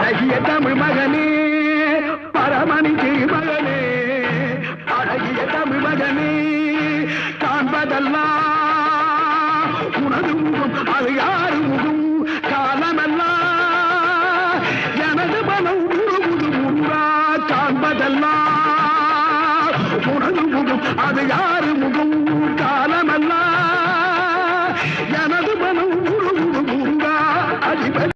அழகிய தமிழ் மகனே பரமணி மகனே அழகிய தமிழ் மகனே காண்பதெல்லாம் உனது முகம் அது யாரு முகம் காலமெல்லாம் எனது மனம் உருகுது முருகா காண்பதெல்லாம் உனது முகம் அது யாரு முகம் கால